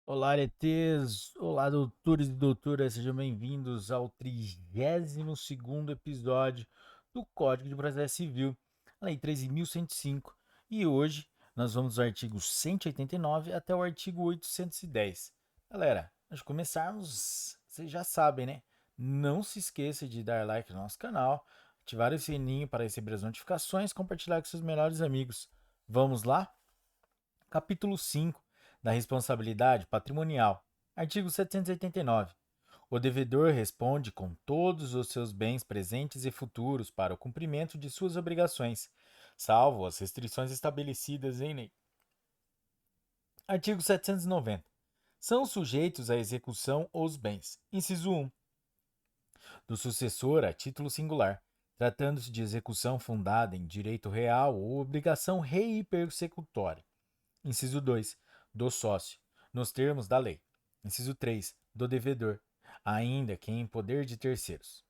Olá, ETs! Olá, doutores e doutoras, sejam bem-vindos ao 32º episódio do Código de Processo Civil, a Lei 13.105. E hoje nós vamos do artigo 189 até o artigo 810. Galera, antes de começarmos, vocês já sabem, né? Não se esqueça de dar like no nosso canal, ativar o sininho para receber as notificações, compartilhar com seus melhores amigos. Vamos lá? Capítulo 5 da responsabilidade patrimonial. Artigo 789. O devedor responde com todos os seus bens presentes e futuros para o cumprimento de suas obrigações, salvo as restrições estabelecidas em lei. Artigo 790. São sujeitos à execução os bens. Inciso 1. Do sucessor a título singular, tratando-se de execução fundada em direito real ou obrigação reipersecutória. Inciso 2. Do sócio, nos termos da lei. Inciso 3. Do devedor, ainda que em poder de terceiros.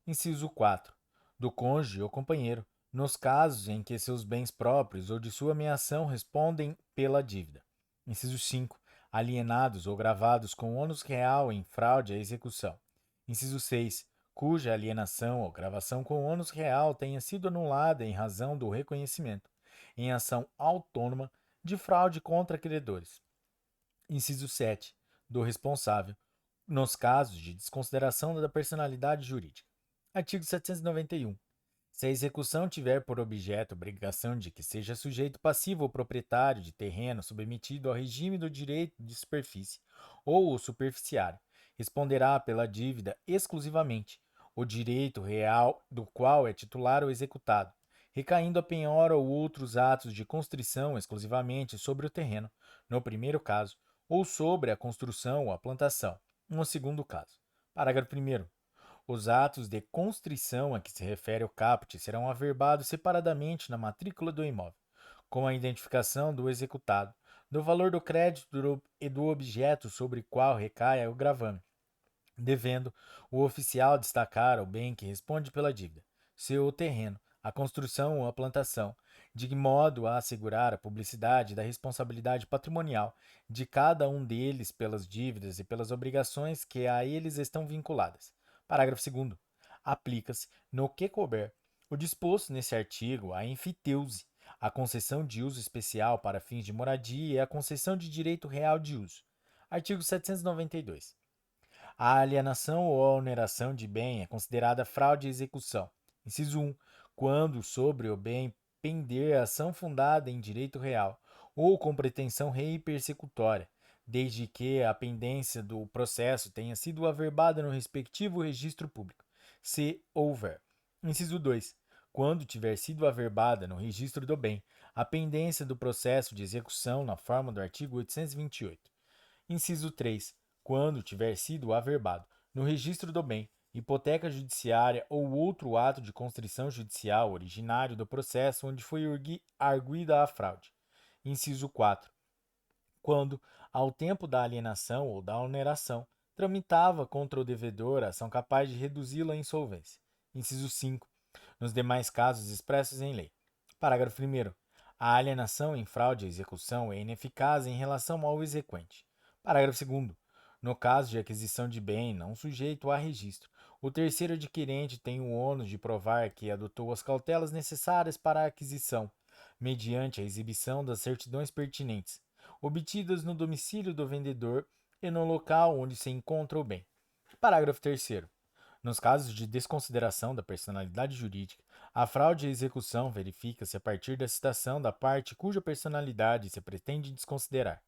Inciso 4. Do cônjuge ou companheiro, nos casos em que seus bens próprios ou de sua ameação respondem pela dívida. Inciso 5. Alienados ou gravados com ônus real em fraude à execução. Inciso 6. Cuja alienação ou gravação com ônus real tenha sido anulada em razão do reconhecimento, em ação autônoma, de fraude contra credores. Inciso 7. Do responsável, nos casos de desconsideração da personalidade jurídica. Artigo 791. Se a execução tiver por objeto a obrigação de que seja sujeito passivo ou proprietário de terreno submetido ao regime do direito de superfície ou o superficiário, responderá pela dívida exclusivamente o direito real do qual é titular o executado, recaindo a penhora ou outros atos de constrição exclusivamente sobre o terreno, no primeiro caso, ou sobre a construção ou a plantação, no segundo caso. Parágrafo 1º. Os atos de constrição a que se refere o caput serão averbados separadamente na matrícula do imóvel, com a identificação do executado, do valor do crédito e do objeto sobre o qual recai o gravame, devendo o oficial destacar o bem que responde pela dívida, seu terreno, a construção ou a plantação, de modo a assegurar a publicidade da responsabilidade patrimonial de cada um deles pelas dívidas e pelas obrigações que a eles estão vinculadas. Parágrafo 2º. Aplica-se, no que couber, o disposto nesse artigo à enfiteuse, a concessão de uso especial para fins de moradia e a concessão de direito real de uso. Artigo 792. A alienação ou a oneração de bem é considerada fraude à execução. Inciso 1. Quando sobre o bem pender a ação fundada em direito real ou com pretensão rei persecutória, desde que a pendência do processo tenha sido averbada no respectivo registro público, se houver. Inciso 2. Quando tiver sido averbada no registro do bem a pendência do processo de execução na forma do artigo 828. Inciso 3. Quando tiver sido averbado no registro do bem, hipoteca judiciária ou outro ato de constrição judicial originário do processo onde foi arguida a fraude. Inciso 4. Quando, ao tempo da alienação ou da oneração, tramitava contra o devedor a ação capaz de reduzi-la à insolvência. Inciso 5. Nos demais casos expressos em lei. Parágrafo 1º. A alienação em fraude à execução é ineficaz em relação ao exequente. Parágrafo 2º. No caso de aquisição de bem não sujeito a registro, o terceiro adquirente tem o ônus de provar que adotou as cautelas necessárias para a aquisição, mediante a exibição das certidões pertinentes, obtidas no domicílio do vendedor e no local onde se encontra o bem. Parágrafo 3º. Nos casos de desconsideração da personalidade jurídica, a fraude à execução verifica-se a partir da citação da parte cuja personalidade se pretende desconsiderar.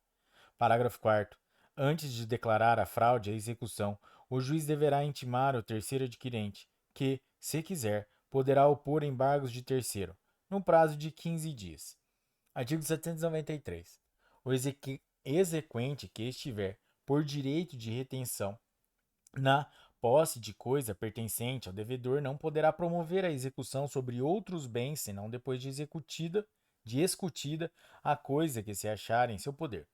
Parágrafo 4º. Antes de declarar a fraude à execução, o juiz deverá intimar o terceiro adquirente, que, se quiser, poderá opor embargos de terceiro, no prazo de 15 dias. Artigo 793. O exequente que estiver por direito de retenção na posse de coisa pertencente ao devedor não poderá promover a execução sobre outros bens senão depois de escutida a coisa que se achar em seu poder.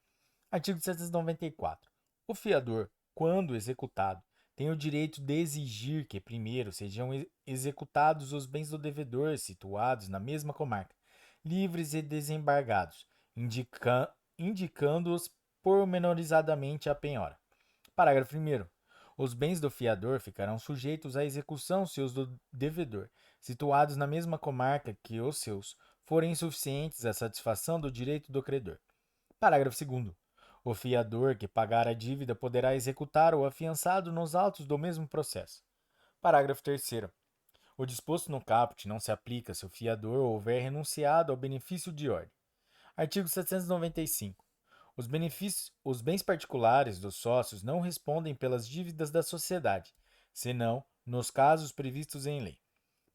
Artigo 794. O fiador, quando executado, tem o direito de exigir que primeiro sejam executados os bens do devedor situados na mesma comarca, livres e desembargados, indicando-os pormenorizadamente à penhora. Parágrafo 1º. Os bens do fiador ficarão sujeitos à execução se os do devedor, situados na mesma comarca que os seus, forem insuficientes à satisfação do direito do credor. Parágrafo 2º. O fiador que pagar a dívida poderá executar o afiançado nos autos do mesmo processo. Parágrafo 3º. O disposto no caput não se aplica se o fiador houver renunciado ao benefício de ordem. Artigo 795. Os bens particulares dos sócios não respondem pelas dívidas da sociedade, senão nos casos previstos em lei.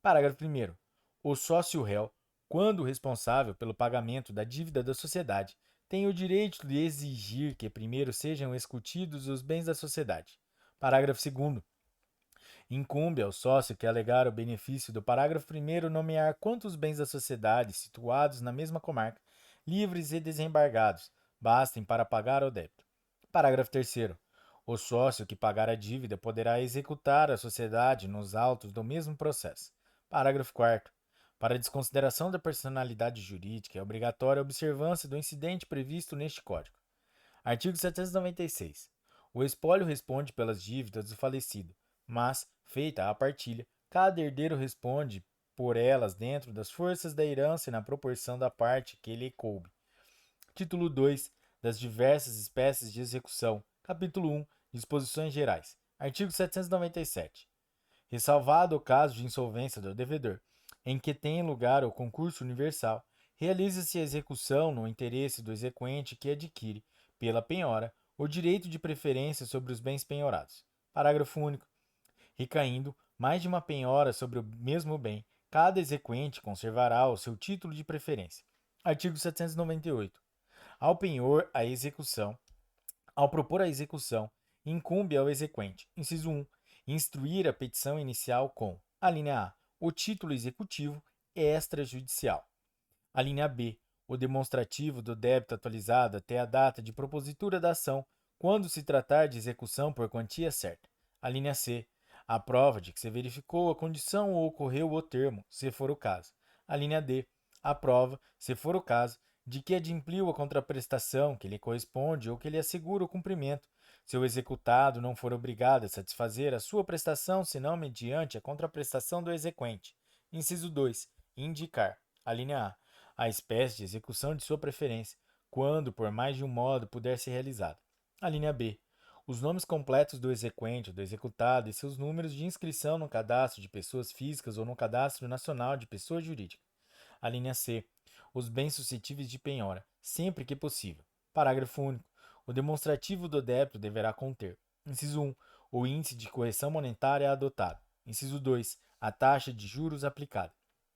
Parágrafo 1º. O sócio réu, quando responsável pelo pagamento da dívida da sociedade, tem o direito de exigir que primeiro sejam executidos os bens da sociedade. Parágrafo 2º. Incumbe ao sócio que alegar o benefício do parágrafo 1º nomear quantos bens da sociedade situados na mesma comarca, livres e desembargados, bastem para pagar o débito. Parágrafo 3º. O sócio que pagar a dívida poderá executar a sociedade nos autos do mesmo processo. Parágrafo 4º. Para a desconsideração da personalidade jurídica, é obrigatória a observância do incidente previsto neste Código. Artigo 796. O espólio responde pelas dívidas do falecido, mas, feita a partilha, cada herdeiro responde por elas dentro das forças da herança e na proporção da parte que lhe coube. Título 2. Das diversas espécies de execução. Capítulo 1. Disposições gerais. Artigo 797. Ressalvado o caso de insolvência do devedor, em que tem lugar o concurso universal, realiza-se a execução no interesse do exequente que adquire, pela penhora, o direito de preferência sobre os bens penhorados. Parágrafo único. Recaindo mais de uma penhora sobre o mesmo bem, cada exequente conservará o seu título de preferência. Artigo 798. Ao penhor a execução, ao propor a execução, incumbe ao exequente, inciso 1, instruir a petição inicial com: a linha A, o título executivo extrajudicial; a linha B, o demonstrativo do débito atualizado até a data de propositura da ação, quando se tratar de execução por quantia certa; a linha C, a prova de que se verificou a condição ou ocorreu o termo, se for o caso; a linha D, a prova, se for o caso, de que adimpliu a contraprestação que lhe corresponde ou que lhe assegura o cumprimento, se o executado não for obrigado a satisfazer a sua prestação senão mediante a contraprestação do exequente. Inciso 2. Indicar, a linha a espécie de execução de sua preferência, quando por mais de um modo puder ser realizada. A linha B. Os nomes completos do exequente ou do executado e seus números de inscrição no cadastro de pessoas físicas ou no cadastro nacional de pessoa jurídica. A linha C. Os bens suscetíveis de penhora, sempre que possível. Parágrafo único. O demonstrativo do débito deverá conter: inciso 1. O índice de correção monetária adotado. Inciso 2. A taxa de juros aplicada.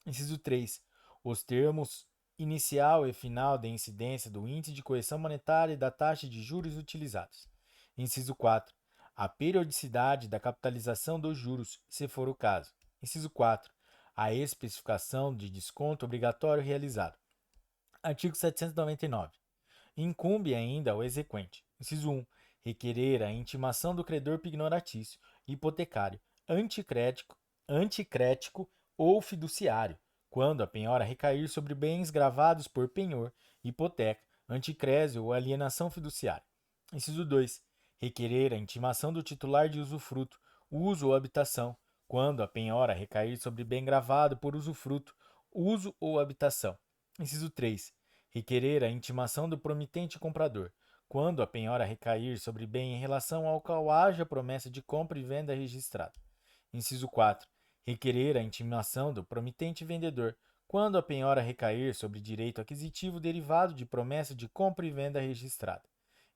Inciso 3. Os termos inicial e final de incidência do índice de correção monetária e da taxa de juros utilizados. Inciso 4. A periodicidade da capitalização dos juros, se for o caso. Inciso 4. A especificação de desconto obrigatório realizado. Artigo 799. Incumbe ainda ao exequente: inciso 1. Requerer a intimação do credor pignoratício, hipotecário, anticrético ou fiduciário, quando a penhora recair sobre bens gravados por penhor, hipoteca, anticrésio ou alienação fiduciária. Inciso 2. Requerer a intimação do titular de usufruto, uso ou habitação, quando a penhora recair sobre bem gravado por usufruto, uso ou habitação. Inciso 3. Requerer a intimação do promitente comprador, quando a penhora recair sobre bem em relação ao qual haja promessa de compra e venda registrada. Inciso 4. Requerer a intimação do promitente vendedor, quando a penhora recair sobre direito aquisitivo derivado de promessa de compra e venda registrada.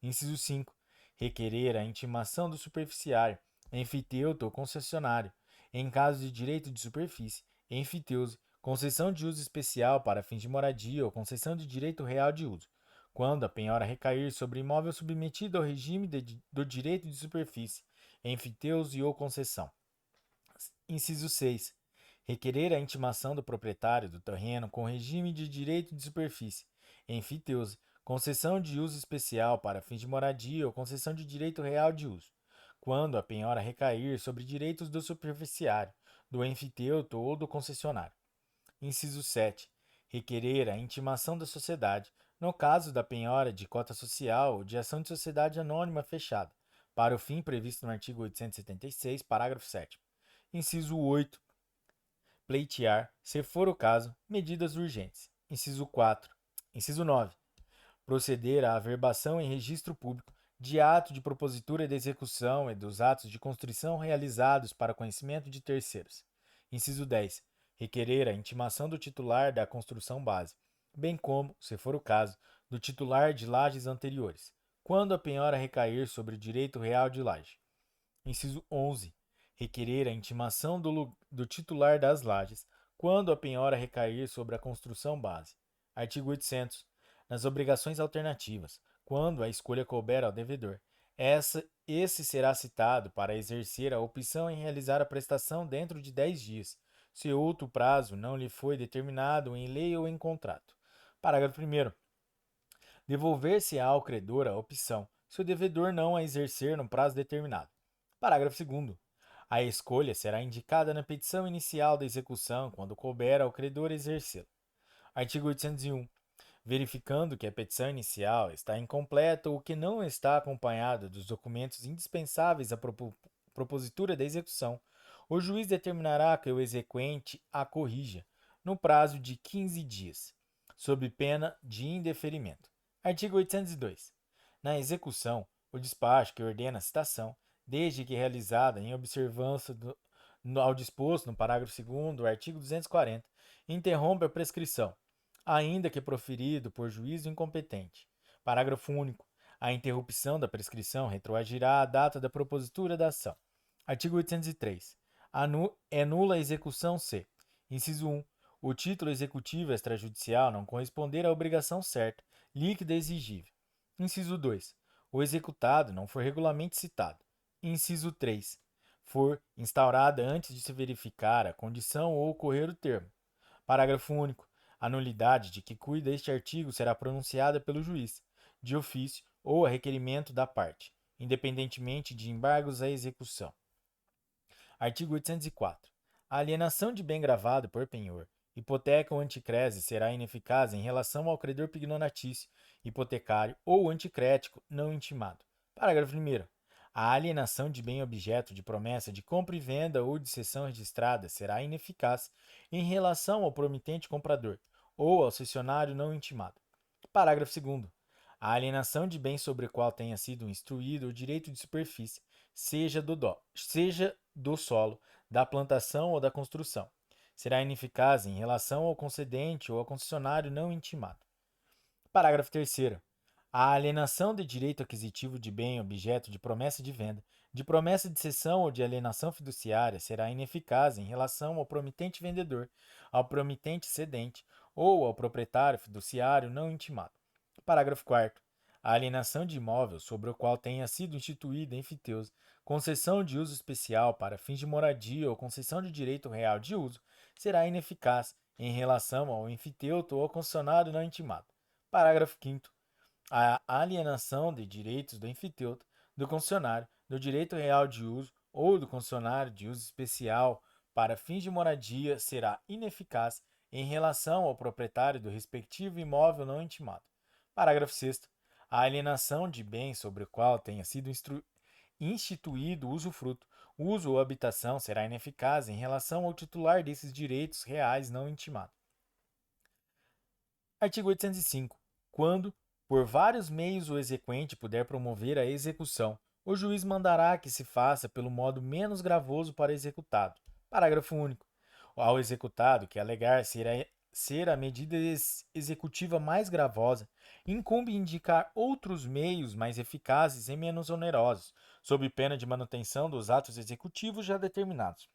Inciso 5. Requerer a intimação do superficiário, enfiteuto ou concessionário, em caso de direito de superfície, enfiteuse, concessão de uso especial para fins de moradia ou concessão de direito real de uso, quando a penhora recair sobre imóvel submetido ao regime do direito de superfície, enfiteuse ou concessão. Inciso 6. Requerer a intimação do proprietário do terreno com regime de direito de superfície, enfiteuse, concessão de uso especial para fins de moradia ou concessão de direito real de uso, quando a penhora recair sobre direitos do superficiário, do enfiteuto ou do concessionário. Inciso 7. Requerer a intimação da sociedade, no caso da penhora de cota social ou de ação de sociedade anônima fechada, para o fim previsto no artigo 876, parágrafo 7º. Inciso 8. Pleitear, se for o caso, medidas urgentes. Inciso 4. Inciso 9. Proceder à averbação em registro público de ato de propositura de execução e dos atos de construção realizados para conhecimento de terceiros. Inciso 10. Requerer a intimação do titular da construção base, bem como, se for o caso, do titular de lajes anteriores, quando a penhora recair sobre o direito real de laje. Inciso 11. Requerer a intimação do titular das lajes, quando a penhora recair sobre a construção base. Artigo 800. Nas obrigações alternativas, quando a escolha couber ao devedor, esse será citado para exercer a opção em realizar a prestação dentro de 10 dias, se outro prazo não lhe foi determinado em lei ou em contrato. Parágrafo 1º. Devolver-se-á ao credor a opção, se o devedor não a exercer no prazo determinado. Parágrafo 2º. A escolha será indicada na petição inicial da execução quando couber ao credor exercê-la. Artigo 801. Verificando que a petição inicial está incompleta ou que não está acompanhada dos documentos indispensáveis à propositura da execução, o juiz determinará que o exequente a corrija, no prazo de 15 dias, sob pena de indeferimento. Artigo 802. Na execução, o despacho que ordena a citação, desde que realizada em observância ao disposto no parágrafo 2º do artigo 240, interrompe a prescrição, ainda que proferido por juízo incompetente. Parágrafo único. A interrupção da prescrição retroagirá à data da propositura da ação. Artigo 803. É nula a execução se: inciso 1. O título executivo extrajudicial não corresponder à obrigação certa, líquida e exigível. Inciso 2. O executado não for regularmente citado. Inciso 3. For instaurada antes de se verificar a condição ou ocorrer o termo. Parágrafo único. A nulidade de que cuida este artigo será pronunciada pelo juiz, de ofício ou a requerimento da parte, independentemente de embargos à execução. Artigo 804. A alienação de bem gravado por penhor, hipoteca ou anticrese será ineficaz em relação ao credor pignonatício, hipotecário ou anticrético não intimado. Parágrafo 1º. A alienação de bem objeto de promessa de compra e venda ou de cessão registrada será ineficaz em relação ao promitente comprador ou ao cessionário não intimado. Parágrafo 2º. A alienação de bem sobre o qual tenha sido instruído o direito de superfície, seja do solo, da plantação ou da construção, será ineficaz em relação ao concedente ou ao concessionário não intimado. Parágrafo 3º. A alienação de direito aquisitivo de bem objeto de promessa de venda, de promessa de cessão ou de alienação fiduciária será ineficaz em relação ao promitente vendedor, ao promitente cedente ou ao proprietário fiduciário não intimado. Parágrafo 4º. A alienação de imóvel sobre o qual tenha sido instituída enfiteus, concessão de uso especial para fins de moradia ou concessão de direito real de uso será ineficaz em relação ao enfiteuto ou ao concessionário não intimado. Parágrafo 5º. A alienação de direitos do enfiteuto, do concessionário, do direito real de uso ou do concessionário de uso especial para fins de moradia será ineficaz em relação ao proprietário do respectivo imóvel não intimado. Parágrafo 6º. A alienação de bem sobre o qual tenha sido instituído usufruto, uso ou habitação será ineficaz em relação ao titular desses direitos reais não intimado. Artigo 805. Quando, por vários meios, o exequente puder promover a execução, o juiz mandará que se faça pelo modo menos gravoso para executado. Parágrafo único. Ao executado que alegar ser a medida executiva mais gravosa, incumbe indicar outros meios mais eficazes e menos onerosos, sob pena de manutenção dos atos executivos já determinados.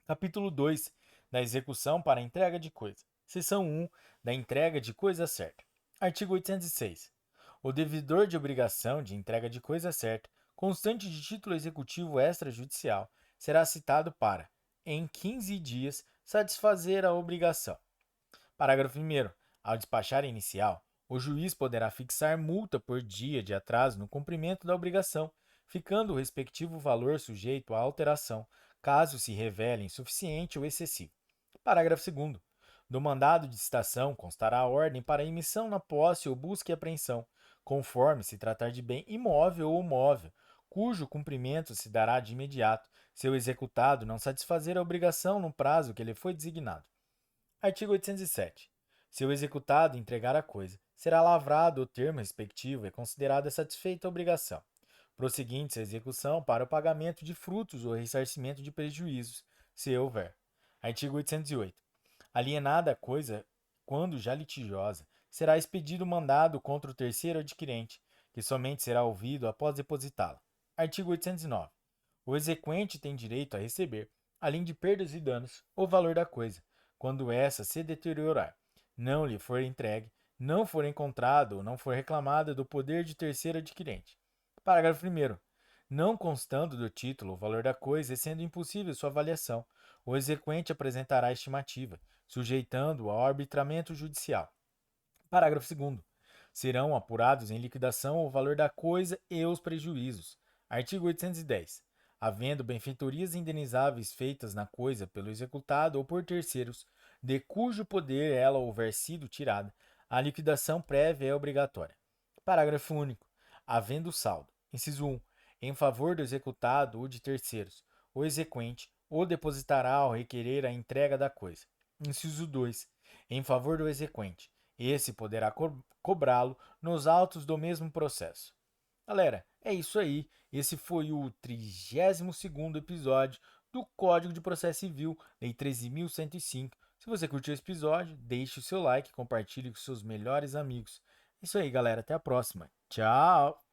Capítulo 2. Da execução para a entrega de coisa. Seção 1. Da entrega de coisa certa. Artigo 806. O devedor de obrigação de entrega de coisa certa, constante de título executivo extrajudicial, será citado para, em 15 dias, satisfazer a obrigação. Parágrafo 1º. Ao despachar inicial, o juiz poderá fixar multa por dia de atraso no cumprimento da obrigação, ficando o respectivo valor sujeito à alteração, caso se revele insuficiente ou excessivo. Parágrafo 2º. Do mandado de citação constará a ordem para emissão na posse ou busca e apreensão, conforme se tratar de bem imóvel ou móvel, cujo cumprimento se dará de imediato, se o executado não satisfazer a obrigação no prazo que lhe foi designado. Artigo 807. Se o executado entregar a coisa, será lavrado o termo respectivo e considerada satisfeita a obrigação, prosseguindo-se a execução para o pagamento de frutos ou ressarcimento de prejuízos, se houver. Artigo 808. Alienada a coisa, quando já litigiosa, será expedido mandado contra o terceiro adquirente, que somente será ouvido após depositá-la. Artigo 809. O exequente tem direito a receber, além de perdas e danos, o valor da coisa, quando essa se deteriorar, não lhe for entregue, não for encontrado ou não for reclamada do poder de terceiro adquirente. Parágrafo 1º. Não constando do título o valor da coisa e sendo impossível sua avaliação, o exequente apresentará a estimativa, sujeitando-o ao arbitramento judicial. Parágrafo 2º. Serão apurados em liquidação o valor da coisa e os prejuízos. Artigo 810. Havendo benfeitorias indenizáveis feitas na coisa pelo executado ou por terceiros, de cujo poder ela houver sido tirada, a liquidação prévia é obrigatória. Parágrafo único. Havendo saldo. Inciso 1. Em favor do executado ou de terceiros, o exequente ou depositará ao requerer a entrega da coisa. Inciso 2. Em favor do exequente, esse poderá cobrá-lo nos autos do mesmo processo. Galera, é isso aí. Esse foi o 32º episódio do Código de Processo Civil, Lei 13.105. Se você curtiu esse episódio, deixe o seu like, compartilhe com seus melhores amigos. É isso aí, galera. Até a próxima. Tchau!